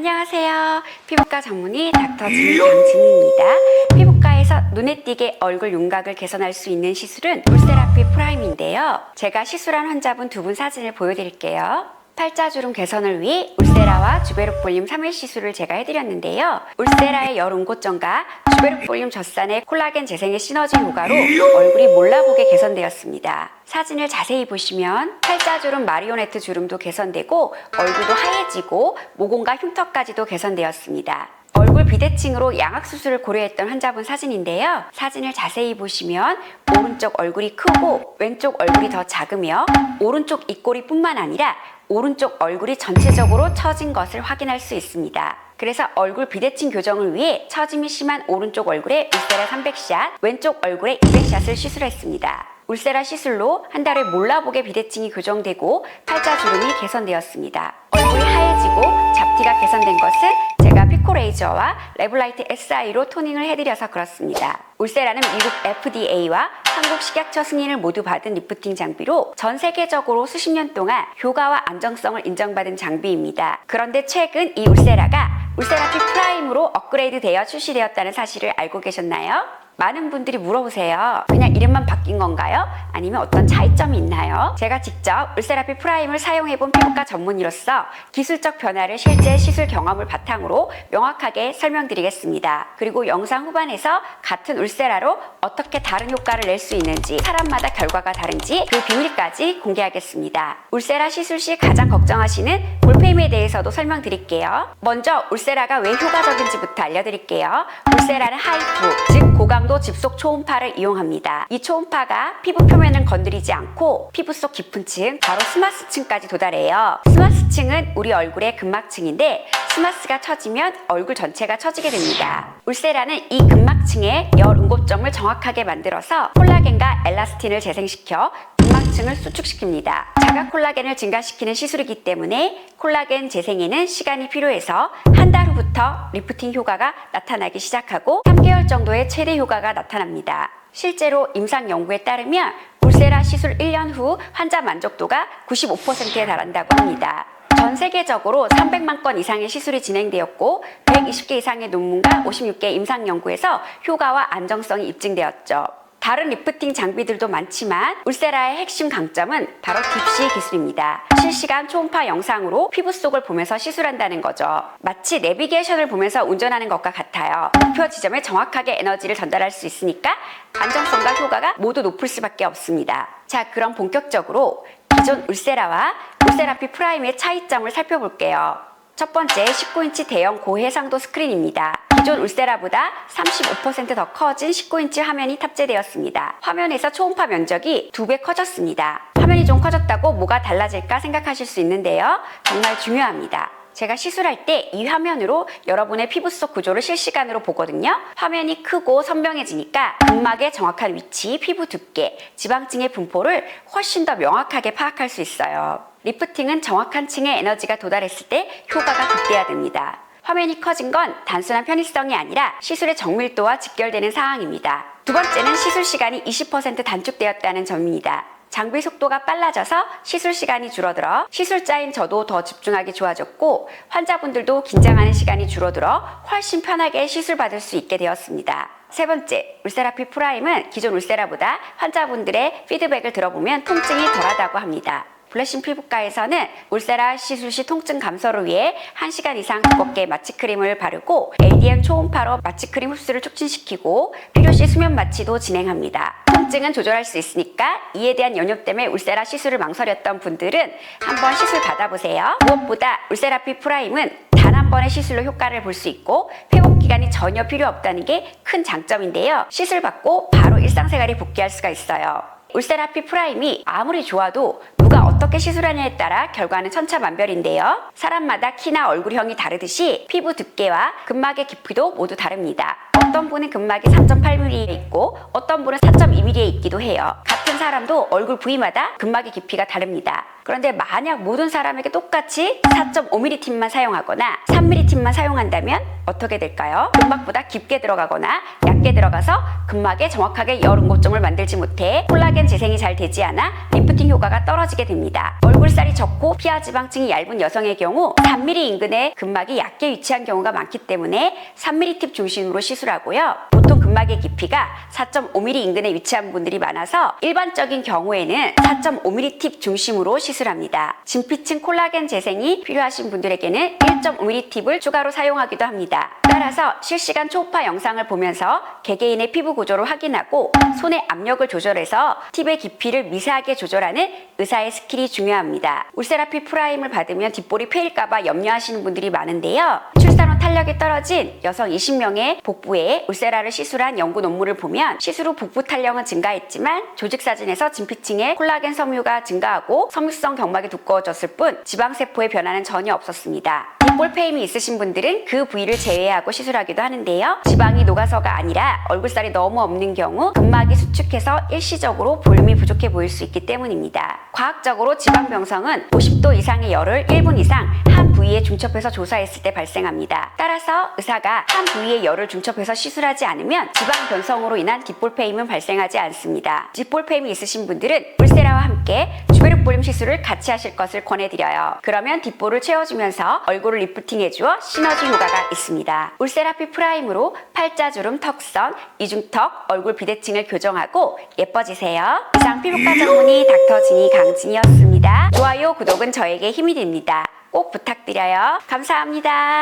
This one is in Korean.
안녕하세요. 피부과 전문의 닥터진 강진희입니다. 피부과에서 눈에 띄게 얼굴 윤곽을 개선할 수 있는 시술은 울세라피 프라임인데요. 제가 시술한 환자분 두 분 사진을 보여드릴게요. 팔자주름 개선을 위해 울세라와 주베룩 볼륨 3일 시술을 제가 해드렸는데요. 울세라의 열 온고점과 주베룩 볼륨 젖산의 콜라겐 재생의 시너지 효과로 얼굴이 몰라보게 개선되었습니다. 사진을 자세히 보시면 팔자주름 마리오네트 주름도 개선되고 얼굴도 하얘지고 모공과 흉터까지도 개선되었습니다. 얼굴 비대칭으로 양악수술을 고려했던 환자분 사진인데요. 사진을 자세히 보시면 오른쪽 얼굴이 크고 왼쪽 얼굴이 더 작으며 오른쪽 입꼬리 뿐만 아니라 오른쪽 얼굴이 전체적으로 처진 것을 확인할 수 있습니다. 그래서 얼굴 비대칭 교정을 위해 처짐이 심한 오른쪽 얼굴에 울세라 300샷, 왼쪽 얼굴에 200샷을 시술했습니다. 울세라 시술로 한 달에 몰라보게 비대칭이 교정되고 팔자주름이 개선되었습니다. 얼굴이 하얘지고 잡티가 개선된 것은 제가 피코레이저와 레블라이트 SI로 토닝을 해드려서 그렇습니다. 울세라는 미국 FDA와 한국 식약처 승인을 모두 받은 리프팅 장비로 전 세계적으로 수십 년 동안 효과와 안정성을 인정받은 장비입니다. 그런데 최근 이 울세라가 울세라피 프라임으로 업그레이드 되어 출시되었다는 사실을 알고 계셨나요? 많은 분들이 물어보세요. 그냥 이름만 바뀐 건가요? 아니면 어떤 차이점이 있나요? 제가 직접 울세라피 프라임을 사용해본 피부과 전문의로서 기술적 변화를 실제 시술 경험을 바탕으로 명확하게 설명드리겠습니다. 그리고 영상 후반에서 같은 울세라로 어떻게 다른 효과를 낼 수 있는지, 사람마다 결과가 다른지 그 비밀까지 공개하겠습니다. 울세라 시술 시 가장 걱정하시는 볼페임에 대해서도 설명드릴게요. 먼저 울세라가 왜 효과적인지부터 알려드릴게요. 울세라는 하이프, 즉 고강도 집속 초음파를 이용합니다. 이 초음파가 피부 표면을 건드리지 않고 피부 속 깊은 층, 바로 스마스층까지 도달해요. 스마스층은 우리 얼굴의 근막층인데 스마스가 처지면 얼굴 전체가 처지게 됩니다. 울세라는 이 근막층의 열 응고점을 정확하게 만들어서 콜라겐과 엘라스틴을 재생시켜 근막층을 수축시킵니다. 자가 콜라겐을 증가시키는 시술이기 때문에 콜라겐 재생에는 시간이 필요해서 한 달 후부터 리프팅 효과가 나타나기 시작하고 3개월 정도의 최대 효과가 나타납니다. 실제로 임상 연구에 따르면 울세라 시술 1년 후 환자 만족도가 95%에 달한다고 합니다. 전 세계적으로 300만 건 이상의 시술이 진행되었고 120개 이상의 논문과 56개 임상 연구에서 효과와 안정성이 입증되었죠. 다른 리프팅 장비들도 많지만 울세라의 핵심 강점은 바로 딥시 기술입니다. 실시간 초음파 영상으로 피부 속을 보면서 시술한다는 거죠. 마치 내비게이션을 보면서 운전하는 것과 같아요. 목표 지점에 정확하게 에너지를 전달할 수 있으니까 안정성과 효과가 모두 높을 수밖에 없습니다. 자, 그럼 본격적으로 기존 울세라와 울세라피 프라임의 차이점을 살펴볼게요. 첫 번째, 19인치 대형 고해상도 스크린입니다. 기존 울세라보다 35% 더 커진 19인치 화면이 탑재되었습니다. 화면에서 초음파 면적이 2배 커졌습니다. 화면이 좀 커졌다고 뭐가 달라질까 생각하실 수 있는데요. 정말 중요합니다. 제가 시술할 때 이 화면으로 여러분의 피부 속 구조를 실시간으로 보거든요. 화면이 크고 선명해지니까 근막의 정확한 위치, 피부 두께, 지방층의 분포를 훨씬 더 명확하게 파악할 수 있어요. 리프팅은 정확한 층의 에너지가 도달했을 때 효과가 극대화됩니다. 화면이 커진 건 단순한 편의성이 아니라 시술의 정밀도와 직결되는 사항입니다. 두 번째는 시술 시간이 20% 단축되었다는 점입니다. 장비 속도가 빨라져서 시술 시간이 줄어들어 시술자인 저도 더 집중하기 좋아졌고 환자분들도 긴장하는 시간이 줄어들어 훨씬 편하게 시술 받을 수 있게 되었습니다. 세 번째, 울세라피 프라임은 기존 울세라보다 환자분들의 피드백을 들어보면 통증이 덜하다고 합니다. 블레싱 피부과에서는 울세라 시술 시 통증 감소를 위해 1시간 이상 두껍게 마취크림을 바르고 ADM 초음파로 마취크림 흡수를 촉진시키고 필요시 수면 마취도 진행합니다. 통증은 조절할 수 있으니까 이에 대한 연요 때문에 울세라 시술을 망설였던 분들은 한번 시술 받아보세요. 무엇보다 울세라피 프라임은 단 한 번의 시술로 효과를 볼 수 있고 회복 기간이 전혀 필요 없다는 게 큰 장점인데요. 시술 받고 바로 일상생활에 복귀할 수가 있어요. 울세라피 프라임이 아무리 좋아도 누가 어떻게 시술하냐에 따라 결과는 천차만별인데요. 사람마다 키나 얼굴형이 다르듯이 피부 두께와 근막의 깊이도 모두 다릅니다. 어떤 분은 근막이 3.8mm에 있고 어떤 분은 4.2mm에 있기도 해요. 같은 사람도 얼굴 부위마다 근막의 깊이가 다릅니다. 그런데 만약 모든 사람에게 똑같이 4.5mm 팁만 사용하거나 3mm 팁만 사용한다면 어떻게 될까요? 근막보다 깊게 들어가거나 얇게 들어가서 근막에 정확하게 열응고점을 만들지 못해 콜라겐 재생이 잘 되지 않아 리프팅 효과가 떨어지게 됩니다. 얼굴살이 적고 피하지방층이 얇은 여성의 경우 3mm 인근에 근막이 얕게 위치한 경우가 많기 때문에 3mm 팁 중심으로 시술하고요. 보통 근막의 깊이가 4.5mm 인근에 위치한 분들이 많아서 일반적인 경우에는 4.5mm 팁 중심으로 시술합니다. 진피층 콜라겐 재생이 필요하신 분들에게는 1.5mm 팁을 추가로 사용하기도 합니다. 따라서 실시간 초음파 영상을 보면서 개개인의 피부 구조를 확인하고 손의 압력을 조절해서 팁의 깊이를 미세하게 조절하는 의사의 스킬이 중요합니다. 울세라피 프라임을 받으면 뒷볼이 패일까봐 염려하시는 분들이 많은데요. 출산 후 탄력이 떨어진 여성 20명의 복부에 울세라를 시술한 연구 논문을 보면 시술 후 복부 탄력은 증가했지만 조직 사진에서 진피층의 콜라겐 섬유가 증가하고 섬유성 경막이 두꺼워졌을 뿐 지방세포의 변화는 전혀 없었습니다. 뒷볼 페임이 있으신 분들은 그 부위를 제외하고 시술하기도 하는데요. 지방이 녹아서가 아니라 얼굴살이 너무 없는 경우 근막이 수축해서 일시적으로 볼륨이 부족해 보일 수 있기 때문입니다. 과학적으로 지방병성은 50도 이상의 열을 1분 이상 한 부위에 중첩해서 조사했을 때 발생합니다. 따라서 의사가 한 부위에 열을 중첩해서 시술하지 않으면 지방변성으로 인한 뒷볼 페임은 발생하지 않습니다. 뒷볼 페임이 있으신 분들은 울세라와 함께 주베륵 볼륨 시술을 같이 하실 것을 권해드려요. 그러면 뒷볼을 채워주면서 얼굴을 리프팅해주어 시너지 효과가 있습니다. 울세라피 프라임으로 팔자주름, 턱선, 이중턱, 얼굴 비대칭을 교정하고 예뻐지세요. 이상 피부과 전문의 닥터 지니 강진이었습니다. 좋아요, 구독은 저에게 힘이 됩니다. 꼭 부탁드려요. 감사합니다.